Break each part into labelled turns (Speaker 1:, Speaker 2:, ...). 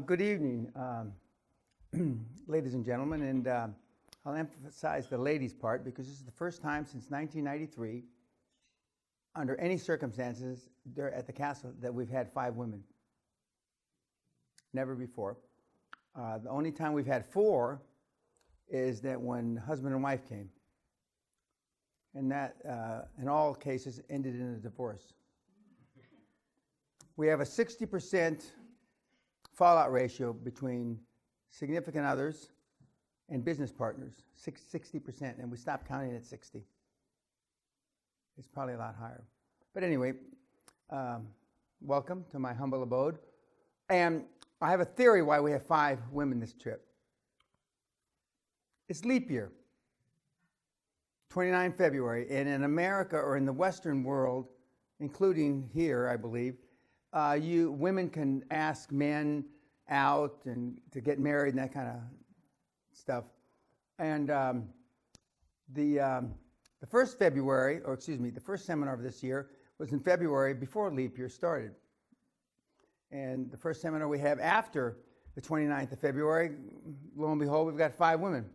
Speaker 1: Good evening, ladies and gentlemen, and I'll emphasize the ladies part because this is the first time since 1993, under any circumstances, there at the castle that we've had 5 women. Never before. The only time we've had 4 is that when husband and wife came, and that, in all cases, ended in a divorce. We have a 60% fallout ratio between significant others and business partners, 60%, and we stopped counting at 60. It's probably a lot higher. But anyway, welcome to my humble abode. And I have a theory why we have 5 women this trip. It's leap year, 29 February, and in America or in the Western world, including here, I believe, women can ask men out and to get married and that kind of stuff. And the first seminar of this year was in February before leap year started. And the first seminar we have after the 29th of February, lo and behold, we've got 5 women.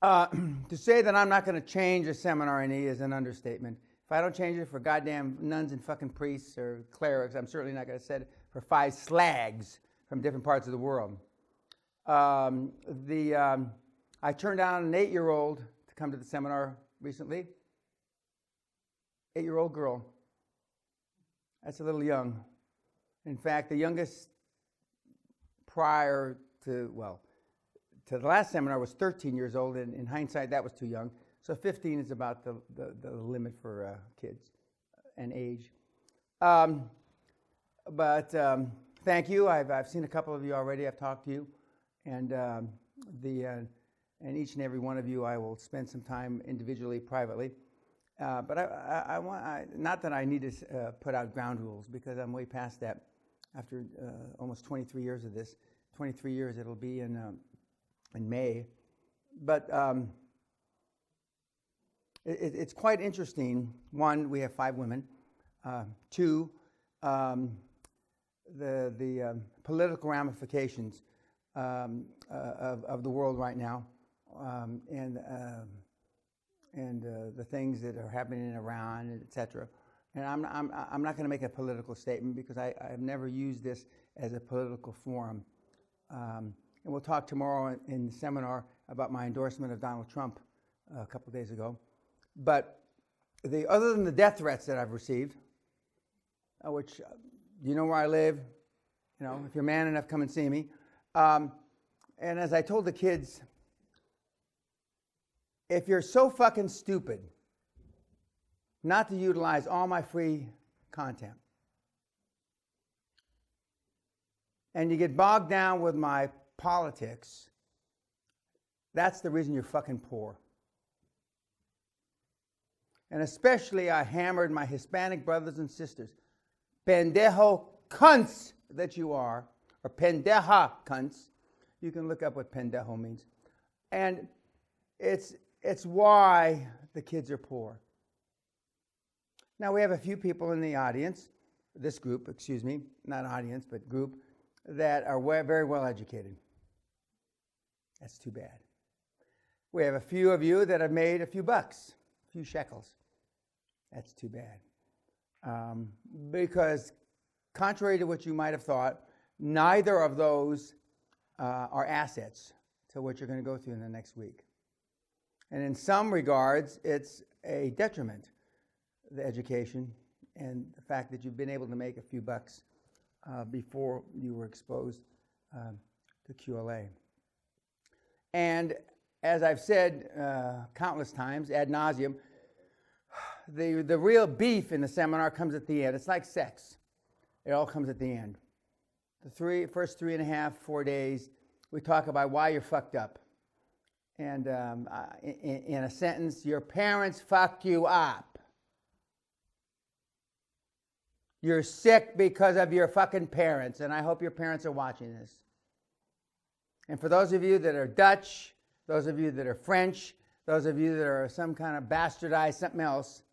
Speaker 1: To say that I'm not going to change a seminar any is an understatement. If I don't change it for goddamn nuns and fucking priests or clerics, I'm certainly not going to set it for 5 slags from different parts of the world. I turned down an 8-year-old to come to the seminar recently. 8-year-old girl. That's a little young. In fact, the youngest prior to the last seminar was 13 years old, and in hindsight, that was too young. So 15 is about the limit for kids and age. But thank you. I've seen a couple of you already. I've talked to you, and each and every one of you, I will spend some time individually, privately. But I want not that I need to put out ground rules because I'm way past that. After almost 23 years of this, 23 years it'll be in May, but it's quite interesting. 1, we have 5 women. 2, the political ramifications of the world right now, and the things that are happening in Iran, etc. And I'm not going to make a political statement because I've never used this as a political forum. And we'll talk tomorrow in the seminar about my endorsement of Donald Trump a couple of days ago. But other than the death threats that I've received, which you know where I live, if you're man enough, come and see me. And as I told the kids, if you're so fucking stupid not to utilize all my free content, and you get bogged down with my politics, that's the reason you're fucking poor. And especially I hammered my Hispanic brothers and sisters. Pendejo cunts that you are, or pendeja cunts. You can look up what pendejo means. And it's why the kids are poor. Now we have a few people in the audience, this group, not audience, but group, that are very well educated. That's too bad. We have a few of you that have made a few bucks, a few shekels. That's too bad. Because contrary to what you might have thought, neither of those are assets to what you're going to go through in the next week. And in some regards, it's a detriment, the education and the fact that you've been able to make a few bucks before you were exposed to QLA. And as I've said countless times, ad nauseum, the real beef in the seminar comes at the end. It's like sex. It all comes at the end. The first 3.5, 4 days, we talk about why you're fucked up. And in a sentence, your parents fucked you up. You're sick because of your fucking parents, and I hope your parents are watching this. And for those of you that are Dutch, those of you that are French, those of you that are some kind of bastardized something else,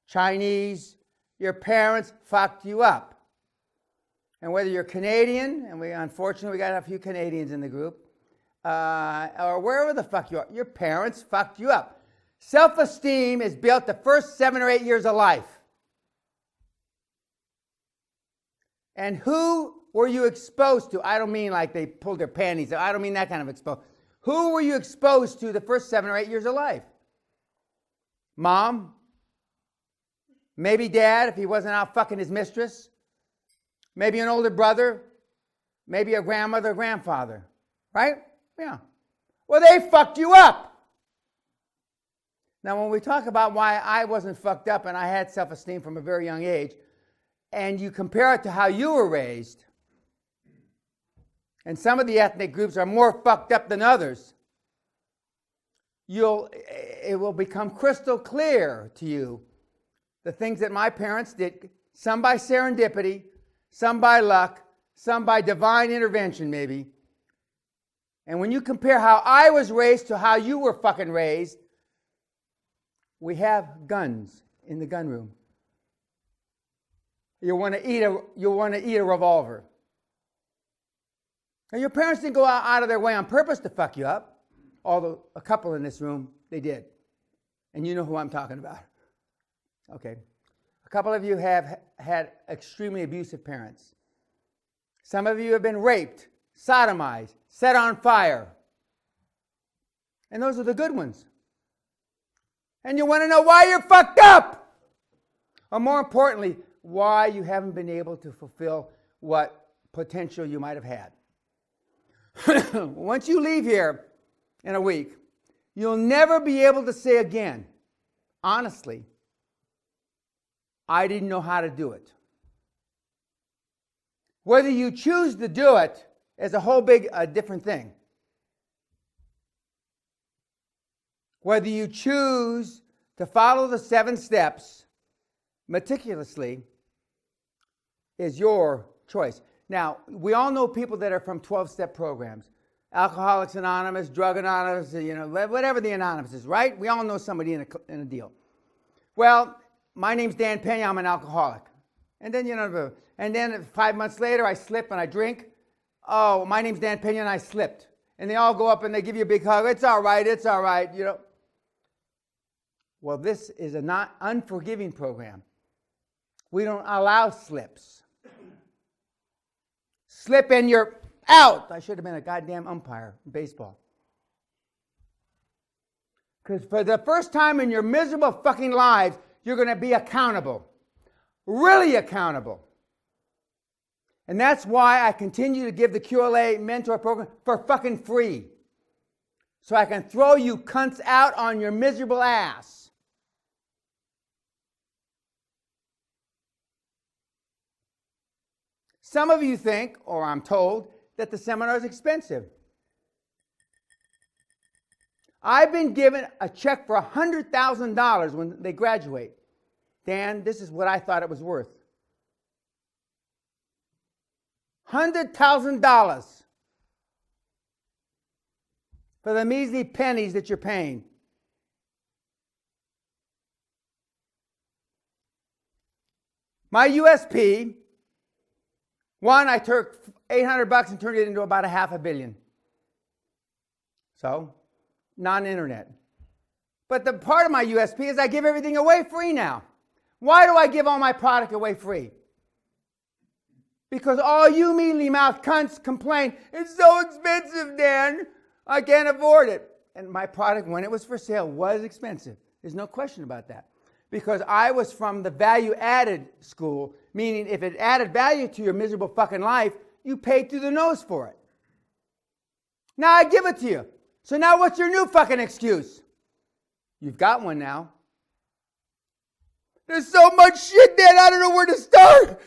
Speaker 1: Chinese, your parents fucked you up. And whether you're Canadian, and unfortunately we got a few Canadians in the group, or wherever the fuck you are, your parents fucked you up. Self-esteem is built the first 7 or 8 years of life. And who were you exposed to? I don't mean like they pulled their panties. I don't mean that kind of exposure. Who were you exposed to the first 7 or 8 years of life? Mom? Maybe dad if he wasn't out fucking his mistress? Maybe an older brother? Maybe a grandmother or grandfather? Right? Yeah. Well, they fucked you up. Now, when we talk about why I wasn't fucked up and I had self-esteem from a very young age, and you compare it to how you were raised, and some of the ethnic groups are more fucked up than others, it will become crystal clear to you the things that my parents did, some by serendipity, some by luck, some by divine intervention maybe. And when you compare how I was raised to how you were fucking raised, we have guns in the gun room. You want to eat a revolver. And your parents didn't go out of their way on purpose to fuck you up. Although a couple in this room, they did. And you know who I'm talking about. Okay. A couple of you have had extremely abusive parents. Some of you have been raped, sodomized, set on fire. And those are the good ones. And you want to know why you're fucked up. Or more importantly, why you haven't been able to fulfill what potential you might have had. Once you leave here in a week, you'll never be able to say again, honestly, I didn't know how to do it. Whether you choose to do it is a whole different thing. Whether you choose to follow the 7 steps meticulously is your choice. Now, we all know people that are from 12-step programs. Alcoholics Anonymous, Drug Anonymous, whatever the Anonymous is, right? We all know somebody in a deal. Well, my name's Dan Peña, I'm an alcoholic. And then 5 months later, I slip and I drink. Oh, my name's Dan Peña and I slipped. And they all go up and they give you a big hug. It's all right, Well, this is a not unforgiving program. We don't allow slips. Slip and you're out. I should have been a goddamn umpire in baseball. Because for the first time in your miserable fucking lives, you're going to be accountable. Really accountable. And that's why I continue to give the QLA mentor program for fucking free. So I can throw you cunts out on your miserable ass. Some of you think, or I'm told, that the seminar is expensive. I've been given a check for $100,000 when they graduate. Dan, this is what I thought it was worth. $100,000 for the measly pennies that you're paying. My USP, one, I took $800 and turned it into about $500 million. So, non-internet. But the part of my USP is I give everything away free now. Why do I give all my product away free? Because all you mealy-mouthed cunts complain, it's so expensive, Dan. I can't afford it. And my product, when it was for sale, was expensive. There's no question about that. Because I was from the value-added school, meaning if it added value to your miserable fucking life, you paid through the nose for it. Now I give it to you. So now what's your new fucking excuse? You've got one now. There's so much shit, Dan, I don't know where to start.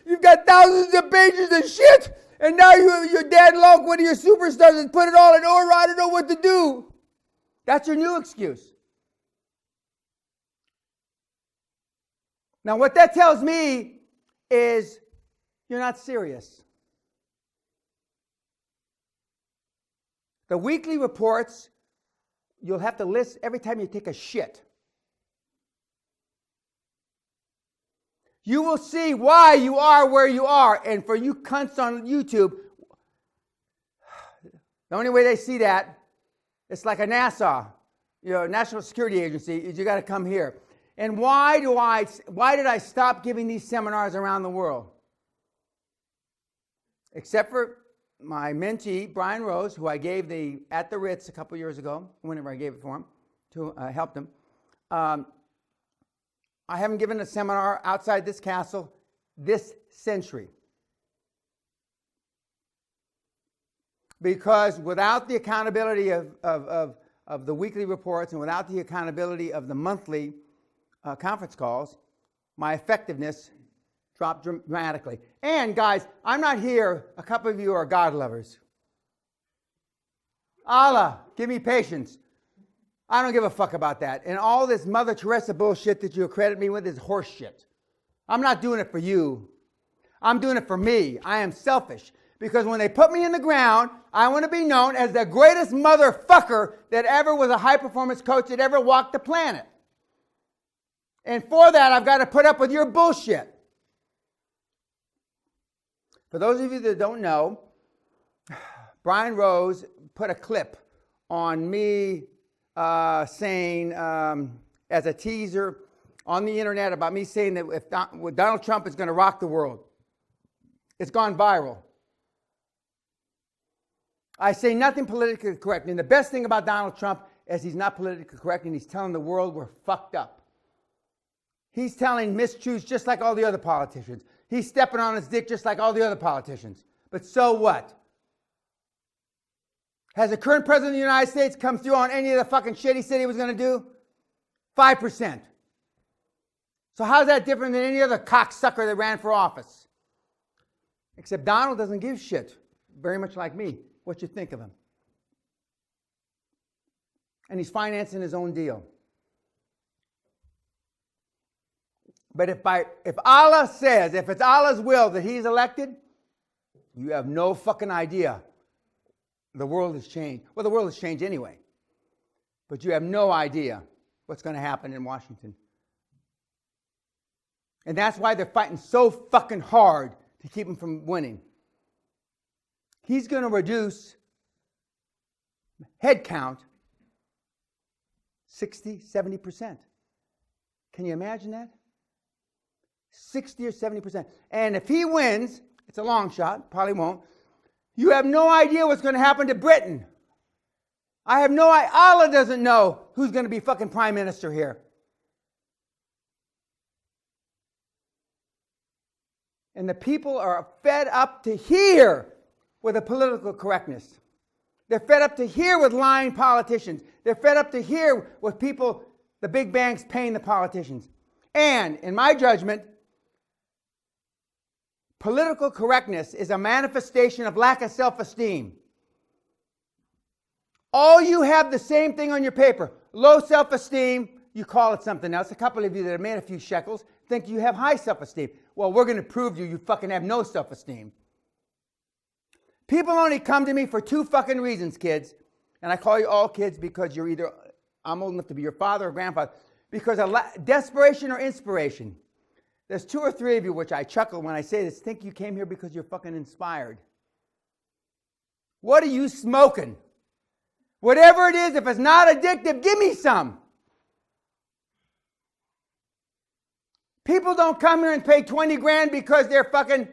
Speaker 1: You've got thousands of pages of shit, and now your dad locked one of your superstars and put it all in order. I don't know what to do. That's your new excuse. Now, what that tells me is you're not serious. The weekly reports, you'll have to list every time you take a shit. you will see why you are where you are. And for you cunts on YouTube, the only way they see that, it's like a NASA, National Security Agency, is you got to come here. And why did I stop giving these seminars around the world? Except for my mentee, Brian Rose, who I gave at the Ritz a couple years ago, whenever I gave it for him, to help him. I haven't given a seminar outside this castle this century. Because without the accountability of the weekly reports and without the accountability of the monthly conference calls, my effectiveness dropped dramatically. And guys, I'm not here, a couple of you are God lovers. Allah, give me patience. I don't give a fuck about that. And all this Mother Teresa bullshit that you accredit me with is horse shit. I'm not doing it for you. I'm doing it for me. I am selfish. Because when they put me in the ground, I want to be known as the greatest motherfucker that ever was a high-performance coach that ever walked the planet. And for that, I've got to put up with your bullshit. For those of you that don't know, Brian Rose put a clip on me saying, as a teaser on the internet about me saying that if Donald Trump is going to rock the world. It's gone viral. I say nothing politically correct. And the best thing about Donald Trump is he's not politically correct and he's telling the world we're fucked up. He's telling mistruths just like all the other politicians. He's stepping on his dick just like all the other politicians. But so what? Has the current president of the United States come through on any of the fucking shit he said he was going to do? 5%. So how's that different than any other cocksucker that ran for office? Except Donald doesn't give shit, very much like me, what you think of him. And he's financing his own deal. But if Allah says, if it's Allah's will that he's elected, you have no fucking idea. The world has changed. Well, the world has changed anyway. But you have no idea what's going to happen in Washington. And that's why they're fighting so fucking hard to keep him from winning. He's going to reduce head count 60, 70%. Can you imagine that? 60 or 70%. And if he wins, it's a long shot, probably won't, you have no idea what's going to happen to Britain. I have no idea. Allah doesn't know who's going to be fucking prime minister here. And the people are fed up to here with the political correctness. They're fed up to here with lying politicians. They're fed up to here with people, the big banks paying the politicians. And, in my judgment, political correctness is a manifestation of lack of self-esteem. All you have the same thing on your paper. Low self-esteem, you call it something else. A couple of you that have made a few shekels think you have high self-esteem. Well, we're going to prove to you fucking have no self-esteem. People only come to me for two fucking reasons, kids. And I call you all kids because you're either, I'm old enough to be your father or grandfather. Because of desperation or inspiration. There's two or three of you, which I chuckle when I say this, think you came here because you're fucking inspired. What are you smoking? Whatever it is, if it's not addictive, give me some. People don't come here and pay 20 grand because they're fucking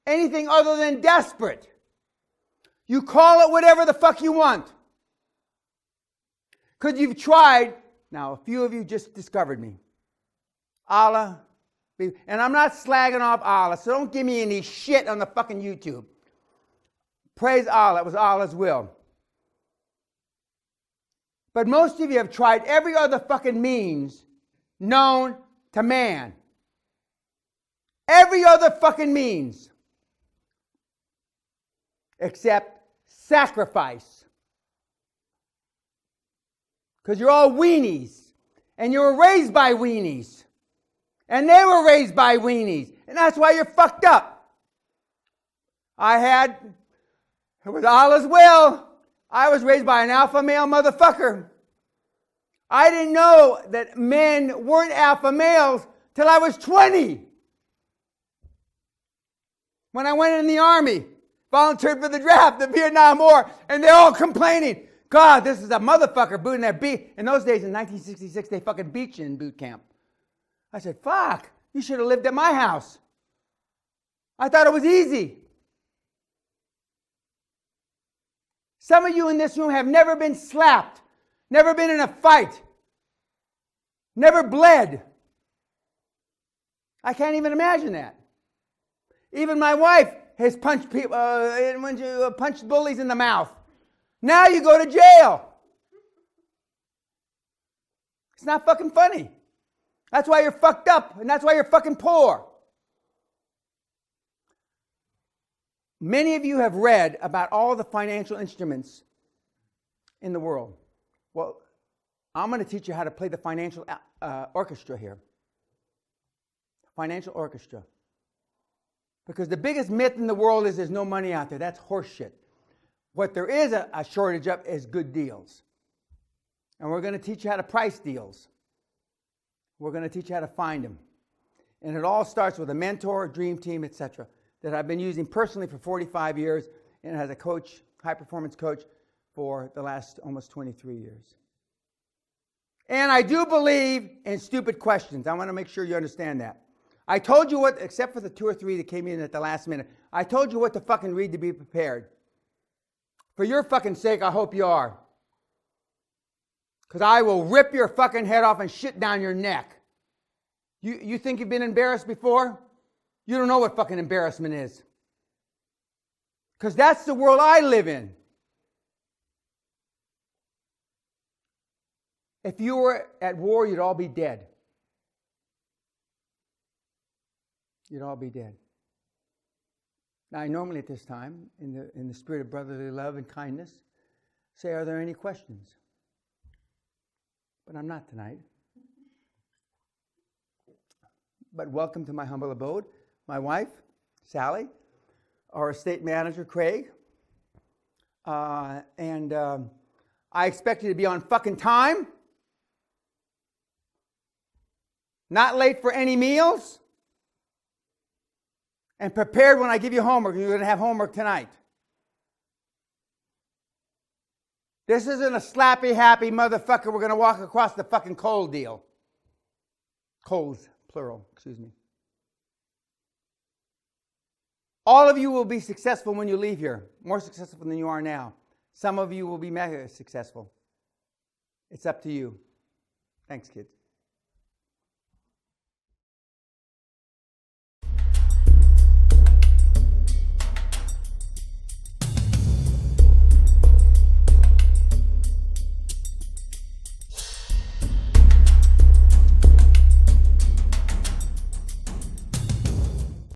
Speaker 1: anything other than desperate. You call it whatever the fuck you want. Because you've tried. Now, a few of you just discovered me. Allah. And I'm not slagging off Allah, so don't give me any shit on the fucking YouTube. Praise Allah. It was Allah's will. But most of you have tried every other fucking means known to man. Every other fucking means. Except sacrifice. Because you're all weenies. And you were raised by weenies. And they were raised by weenies. And that's why you're fucked up. It was Allah's will. I was raised by an alpha male motherfucker. I didn't know that men weren't alpha males till I was 20. When I went in the Army, volunteered for the draft, the Vietnam War, and they're all complaining. God, this is a motherfucker booting that beat. In those days, in 1966, they fucking beat you in boot camp. I said, fuck, you should have lived at my house. I thought it was easy. Some of you in this room have never been slapped, never been in a fight, never bled. I can't even imagine that. Even my wife has punched people, when you punch bullies in the mouth. Now you go to jail. It's not fucking funny. That's why you're fucked up, and that's why you're fucking poor. Many of you have read about all the financial instruments in the world. Well, I'm going to teach you how to play the financial orchestra here. Financial orchestra. Because the biggest myth in the world is there's no money out there. That's horseshit. What there is a shortage of is good deals. And we're going to teach you how to price deals. We're going to teach you how to find them. And it all starts with a mentor, a dream team, etc., that I've been using personally for 45 years and as a coach, high-performance coach, for the last almost 23 years. And I do believe in stupid questions. I want to make sure you understand that. I told you what, except for the 2 or 3 that came in at the last minute, I told you what to fucking read to be prepared. For your fucking sake, I hope you are. Because I will rip your fucking head off and shit down your neck. You think you've been embarrassed before? You don't know what fucking embarrassment is. Because that's the world I live in. If you were at war, you'd all be dead. You'd all be dead. Now, I normally at this time, in the spirit of brotherly love and kindness, say, are there any questions? But I'm not tonight. But welcome to my humble abode. My wife, Sally, our estate manager, Craig. And I expect you to be on fucking time. Not late for any meals. And prepared when I give you homework. You're going to have homework tonight. This isn't a slappy, happy motherfucker. We're going to walk across the fucking coal deal. Coals, plural, excuse me. All of you will be successful when you leave here. More successful than you are now. Some of you will be mega successful. It's up to you. Thanks, kids.